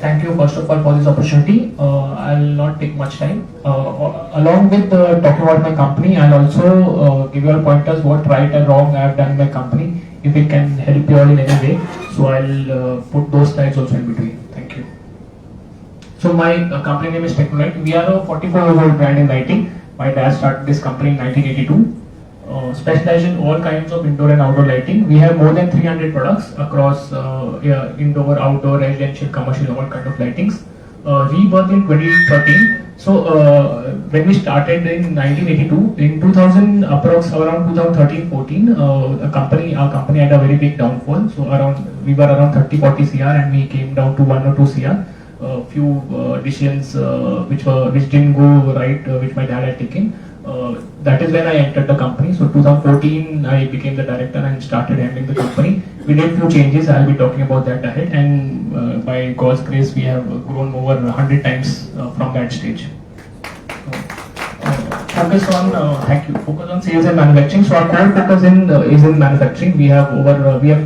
Thank you first of all for this opportunity. I'll not take much time. Along with talking about my company, I'll also give you all pointers what right and wrong I have done in my company, if it can help you all in any way. So I'll put those slides also in between. Thank you. So my company name is Technolite. We are a 44-year-old brand in lighting. My dad started this company in 1982. Specialized in all kinds of indoor and outdoor lighting. We have more than 300 products across indoor, outdoor, residential, commercial, all kind of lightings. Rebirth in 2013. So when we started in 1982, in 2000, approx around 2013-14, our company had a very big downfall. So we were around 30-40 CR and we came down to 1 or 2 CR. Few decisions which didn't go right, which my dad had taken. That is when I entered the company. So 2014, I became the director and started handling the company. We did few changes. I'll be talking about that ahead. And by God's grace, we have grown over 100 times from that stage. Focus on sales and manufacturing. So our core focus is in manufacturing. We have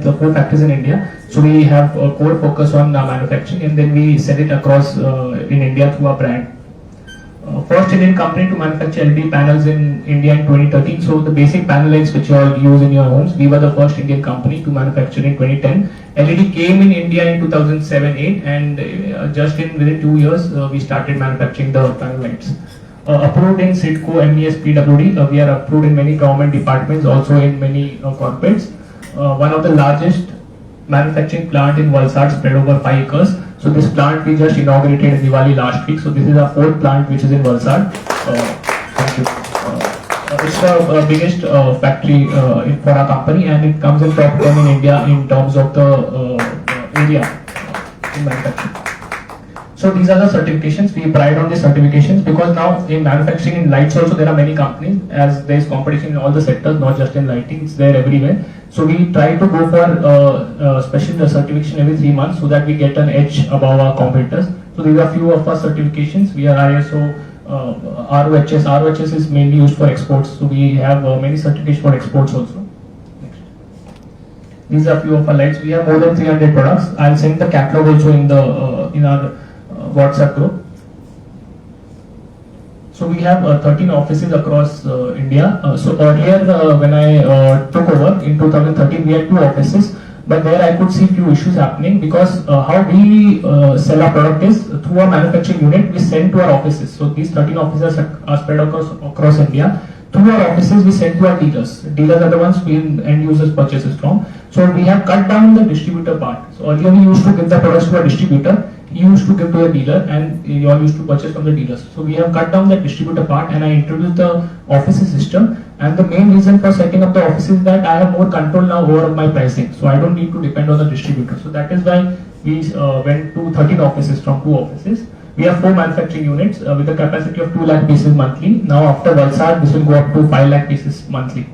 the 4 factories in India. So we have a core focus on manufacturing, and then we sell it across in India through our brand. First Indian company to manufacture LED panels in India in 2013. So the basic panel lights which you all use in your homes, we were the first Indian company to manufacture in 2010. LED came in India in 2007-8, and just within 2 years we started manufacturing the panel lights. Approved in SIDCO, MES, PWD. We are approved in many government departments, also in many corporates. One of the largest manufacturing plant in Valsad, spread over 5 acres. So this plant we just inaugurated in Diwali last week. So this is our 4th plant which is in Valsad. Thank you. It's the biggest factory for our company, and it comes in top 10 in India in terms of the area in manufacturing. So these are the certifications. We pride on the certifications because now in manufacturing, in lights also, there are many companies, as there is competition in all the sectors, not just in lighting, it's there everywhere. So we try to go for special certification every 3 months so that we get an edge above our competitors. So these are few of our certifications. We are ISO, ROHS. ROHS is mainly used for exports. So we have many certifications for exports also. Next. These are few of our lights. We have more than 300 products. I'll send the catalog also in our WhatsApp group. So we have 13 offices across India. So earlier when I took over in 2013, we had 2 offices, but there I could see few issues happening because how we sell our product is through our manufacturing unit, we send to our offices. So these 13 offices are spread across India. Through our offices, we send to our dealers. Dealers are the ones we end users purchases from. So we have cut down the distributor part. So earlier we used to give the products to a distributor. He used to give to a dealer, and you all used to purchase from the dealers. So we have cut down that distributor part, and I introduced the offices system. And the main reason for setting up the office is that I have more control now over my pricing. So I don't need to depend on the distributor. So that is why we went to 13 offices from 2 offices. We have 4 manufacturing units with a capacity of 2 lakh pieces monthly. Now after Valsad, this will go up to 5 lakh pieces monthly.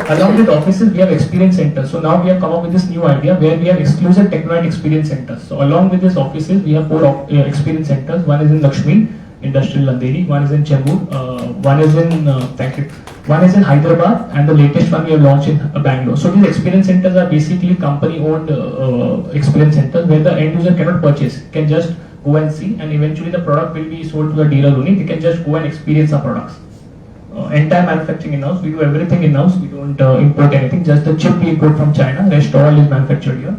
Along with offices, we have experience centers. So now we have come up with this new idea where we have exclusive Technolite experience centers. So along with these offices, we have 4 experience centers. One is in Lakshmi, Industrial Landeri. One is in Chembur. One is in One is in Hyderabad, and the latest one we have launched in Bangalore. So these experience centers are basically company-owned experience centers where the end user cannot purchase, can just go and see, and eventually the product will be sold to the dealer only. They can just go and experience our products. Entire manufacturing in-house. We do everything in-house. We don't import anything. Just the chip we import from China. Rest all is manufactured here.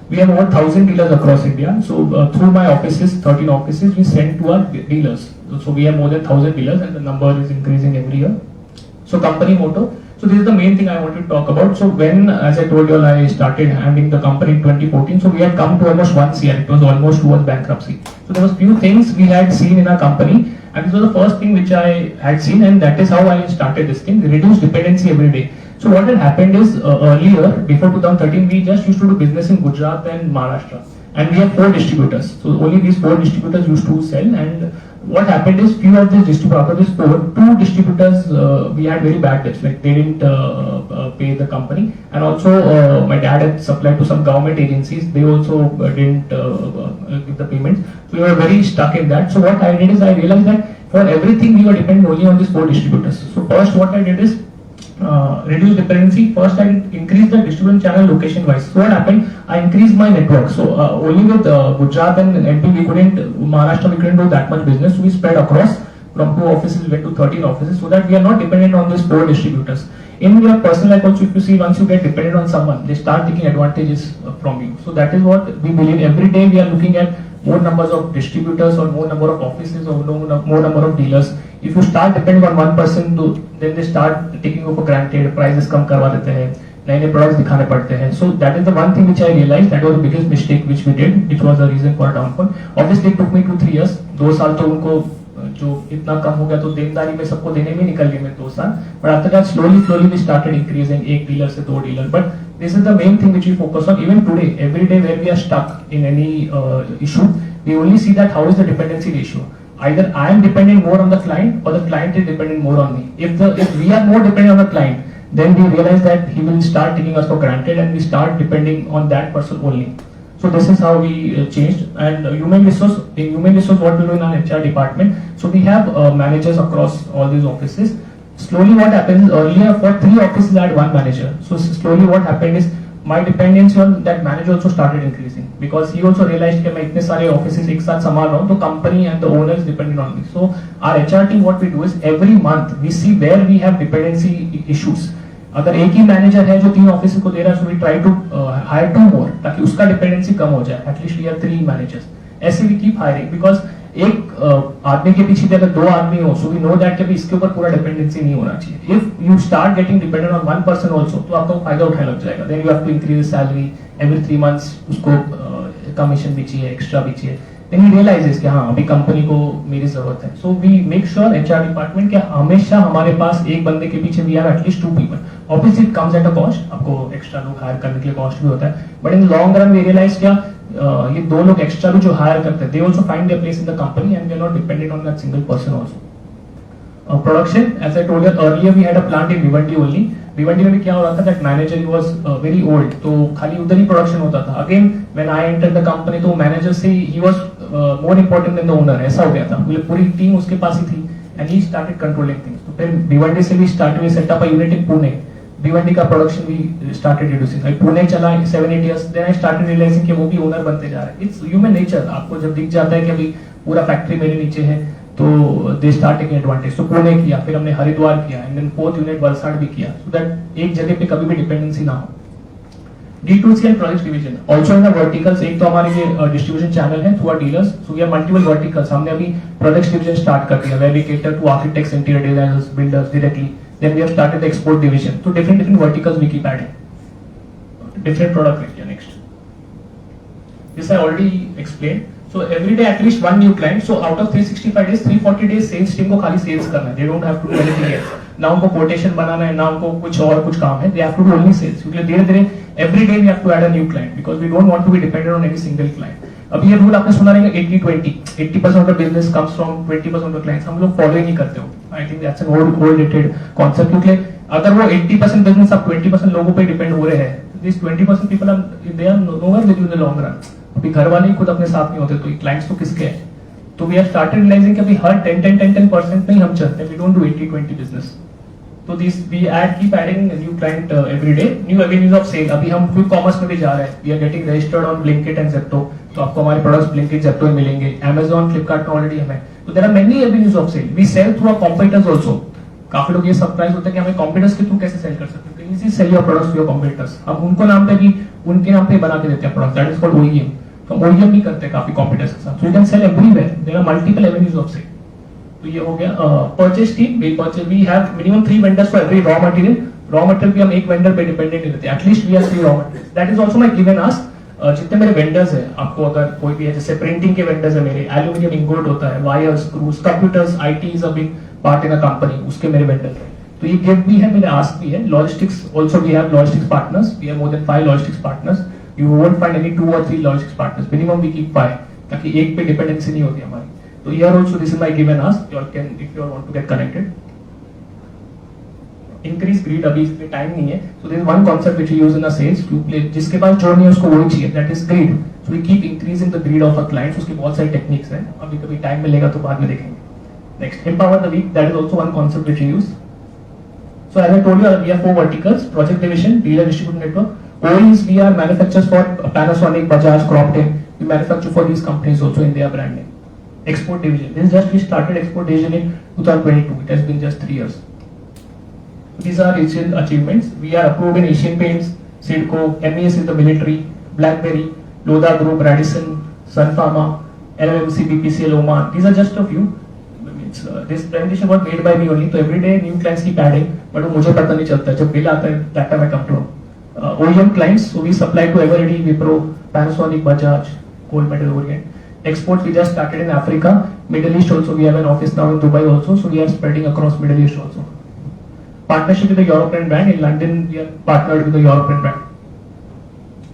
We have over 1,000 dealers across India. So through my offices, 13 offices, we send to our dealers. So we have more than 1,000 dealers, and the number is increasing every year. So company motto. So this is the main thing I wanted to talk about. So when, as I told you all, I started handling the company in 2014. So we had come to almost 1 CR. It was almost towards bankruptcy. So there was few things we had seen in our company. And this was the first thing which I had seen, and that is how I started this thing, reduce dependency every day. So what had happened is earlier, before 2013, we just used to do business in Gujarat and Maharashtra. And we have 4 distributors. So only these 4 distributors used to sell. And what happened is few of these distributors, out of these 4, 2 distributors, we had very bad debts. Like they didn't pay the company. And also my dad had supplied to some government agencies. They also didn't give the payments. So we were very stuck in that. So what I did is I realized that for everything we were dependent only on these 4 distributors. So first what I did is reduce dependency. First, I increased the distribution channel location wise. So what happened? I increased my network. So only with Gujarat and MP we couldn't, Maharashtra we couldn't do that much business. So we spread across from 2 offices we went to 13 offices, so that we are not dependent on these 4 distributors. In your personal life also, if you see, once you get dependent on someone, they start taking advantages from you. So that is what we believe. Every day we are looking at more numbers of distributors or more number of offices or more number of dealers. If you start depending on one person, then they start taking you for granted. Prices कम करवा देते हैं, नए products दिखाने पड़ते हैं. So that is the one thing which I realized, that was the biggest mistake which we did, which was the reason for downfall. Obviously it took me 2-3 years. 2 साल तो उनको जो इतना कम हो गया तो देनदारी में सबको देने में निकल गए में 2 साल. But after that slowly we started increasing, एक dealer से 2 dealer. But this is the main thing which we focus on. Even today, every day where we are stuck in any issue, we only see that how is the dependency ratio. Either I am depending more on the client or the client is depending more on me. If we are more dependent on the client, then we realize that he will start taking us for granted and we start depending on that person only. So this is how we changed. And in human resource, what we do in our HR department, so we have managers across all these offices. Slowly what happens is, earlier for 3 offices I had 1 manager. So slowly what happened is, my dependency on that manager also started increasing, because he also realized that मैं इतने सारे offices एक साथ संभाल रहा हूँ, तो company and the owner is dependent on me. So our HR team, what we do is, every month we see where we have dependency issues. अगर एक ही मैनेजर है जो 3 ऑफिस को दे रहा है, so we try to hire 2 more ताकि उसका dependency कम हो जाए. At least we have 3 managers. ऐसे we keep hiring, because एक आदमी के पीछे अगर 2 आदमी हो, so we know that कि इसके ऊपर पूरा डिपेंडेंसी नहीं होना चाहिए. If you start getting dependent on one person also, तो आपको फायदा उठाने लग जाएगा. Then you have to increase salary every 3 months, उसको कमीशन भी चाहिए, एक्स्ट्रा भी चाहिए. Then he realizes कि हाँ, अभी कंपनी को मेरी जरूरत है. So we make sure HR department कि हमेशा हमारे पास एक बंदे के पीछे we have at least 2 people. Obviously it comes at a cost, आपको एक्स्ट्रा लोग हायर करने के लिए कॉस्ट भी होता है. But in the long run we realize क्या ये 2 लोग एक्स्ट्रा भी जो हायर करते हैं, they also find their place in the company and we are not dependent on that single person also. Production, as I told you earlier, we had a plant in Bhiwandi only. Bhiwandi में भी क्या हो रहा था, that manager he was very old, तो खाली उधर ही production होता था. Again when I entered the company, तो manager से he was more important than the owner, ऐसा हो गया था. पूरी टीम उसके पास ही थी and he started controlling things. तो फिर भिवंडी से भी we set up a unit in Pune. Bhiwandi का production we started reducing. Pune चला 7-8 years, then I started realizing कि वो भी owner बनते जा रहे हैं. It's human nature. आपको जब दिख जाता है कि अभी पूरा फैक्ट्री मेरे नीचे है, तो दे स्टार्ट टेकिंग एडवांटेज. तो पुणे किया, फिर हमने हरिद्वार किया, and then 4th unit Valsad भी किया, सो दैट एक जगह पे कभी भी डिपेंडेंसी ना हो. D2C and project division also in the verticals. एक तो हमारे ये डिस्ट्रीब्यूशन चैनल है through our dealers, so we have multiple verticals. हमने अभी प्रोडक्ट्स डिवीजन स्टार्ट कर दिया, where we cater to architects, interior designers, builders directly. Then we have started the export division. तो different verticals we keep adding different product range. Next, this I already explain. So every day at least 1 new client. So out of 365 days, 340 days sales team को खाली sales करना है. They don't have to do anything else. ना उनको quotation बनाना है, ना उनको कुछ काम है. They have to do only sales. क्योंकि धीरे-धीरे every day we have to add a new client because we don't want to be dependent on any single client. अभी ये रूल आपने सुना रहेगा 80-20. 80% of the business comes from 20% of the clients. हम लोग follow ही नहीं करते हो. I think that's an old dated concept. क्योंकि अगर वो 80% business अब 20% लोगों पे depend हो रहे हैं, these 20% people are they are nowhere with you in the long run. अभी घर वाले ही खुद अपने साथ नहीं होते, तो क्लाइंट्स तो किसके हैं. तो वी हैव स्टार्टेड रियलाइजिंग कि अभी हर 10% नहीं हम चलते. We don't do 80-20 business. तो this we keep adding new client every day, new avenues of sale. अभी हम क्विक कॉमर्स में भी जा रहे हैं. We are getting registered on Blinkit and Zepto. तो आपको हमारे प्रोडक्ट्स ब्लिंकिट, ज़ेप्टो में मिलेंगे. Amazon, फ्लिपकार्ट में ऑलरेडी हमें. तो there are many avenues of sale. We sell through our competitors also. काफी लोग ये सरप्राइज होते हैं कि हमें कॉम्पिटिटर्स के थ्रू कैसे सेल कर सकते हैं. Easy sell your products to your competitors. हम उनको नाम पे भी उनके नाम पे बना के देते हैं product. That is called OEM. तो OEM भी करते हैं काफी कॉम्पिटिटर्स के साथ. So you can sell everywhere. There are multiple avenues of sale. तो ये हो गया. Purchase team, we have minimum 3 vendors for every raw material. Raw material भी हम एक वेंडर पे डिपेंडेंट नहीं रहते. At least we have 3 raw material. That is also my given ask. जितने मेरे वेंडर्स हैं, आपको अगर कोई भी है, जैसे प्रिंटिंग के वेंडर्स है मेरे, एल्यूमिनियम इंगोट होता है, wires, screws, computers, IT is a big part in a company, उसके मेरे वेंडर्स हैं. तो ये गिफ्ट भी है, मेरे आस्क भी है. Logistics also we have logistics partners. We have more than 5 logistics partners. You won't find any 2 or 3 logistics partners. Minimum we keep 5, ताकि एक पे डिपेंडेंसी नहीं होती हमारी. तो here also this is my given ask. You all can, if you all want to get connected. Increase greed, अभी इसमें time नहीं है. So there is one concept which we use in a sales to play. जिसके पास जो नहीं है उसको वही चाहिए. That is greed. So we keep increasing the greed of our clients. उसकी बहुत सारी टेक्निक्स हैं. अभी कभी टाइम मिलेगा तो बाद में देखेंगे. Next, empower the weak. That is also one concept which we use. So as I told you, we have 4 verticals: project division, dealer distribution network. OEs, we are manufacturers for Panasonic, Bajaj, Crompton. We manufacture for these companies also in their brand name. Export division. This is just we started export division in 2022. It has been just 3 years. These are recent achievements. We are approved in Asian Paints, Sidco, MES in the military, BlackBerry, Lodha Group, Radisson, Sun Pharma, LMC, BPCL, Oman. These are just a few. This presentation was made by me only. So every day new clients keep adding, but वो मुझे पता नहीं चलता. जब bill आता है, that time I come to OEM clients. So we supply to Eveready, Wipro, Panasonic, Bajaj, Gold Medal, Orient. Exports we just started in Africa, Middle East also. We have an office now in Dubai also. So we are spreading across Middle East also. Partnership with the European brand. In London, we are partnered with the European brand.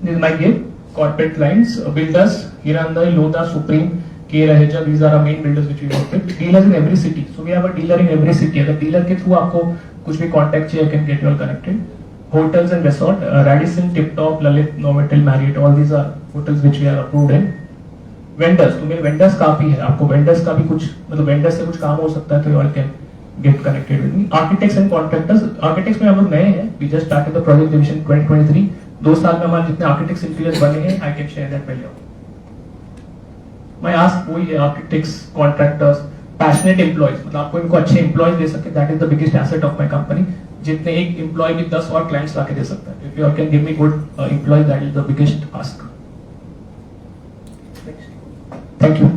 This is my game. Corporate clients, builders, Hirandai, Lodha, Supreme, K. Raheja. These are our main builders which we work with. Dealers in every city. So we have a dealer in every city. अगर dealer के through आपको कुछ भी contact चाहिए, I can get you all connected. Hotels and resort, Radisson, Tip Top, Lalit, Novotel, Marriott. All these are hotels which we are approved in. Vendors, तो मेरे vendors काफी है. आपको vendors का भी कुछ मतलब vendors से कुछ काम हो सकता है तो you all can get connected with me. Architects and contractors. Architects में हम लोग नए हैं. We just started the project division 2023. 2 साल में हमारे जितने architects इंटीरियर्स बने हैं, I can share that पहले. मैं ask वही है architects, contractors, passionate employees. मतलब आपको इनको अच्छे employees दे सके. That is the biggest asset of my company. जितने एक employee भी 10 और clients लाके दे सकता है. If you all can give me good employees, that is the biggest ask. Thank you.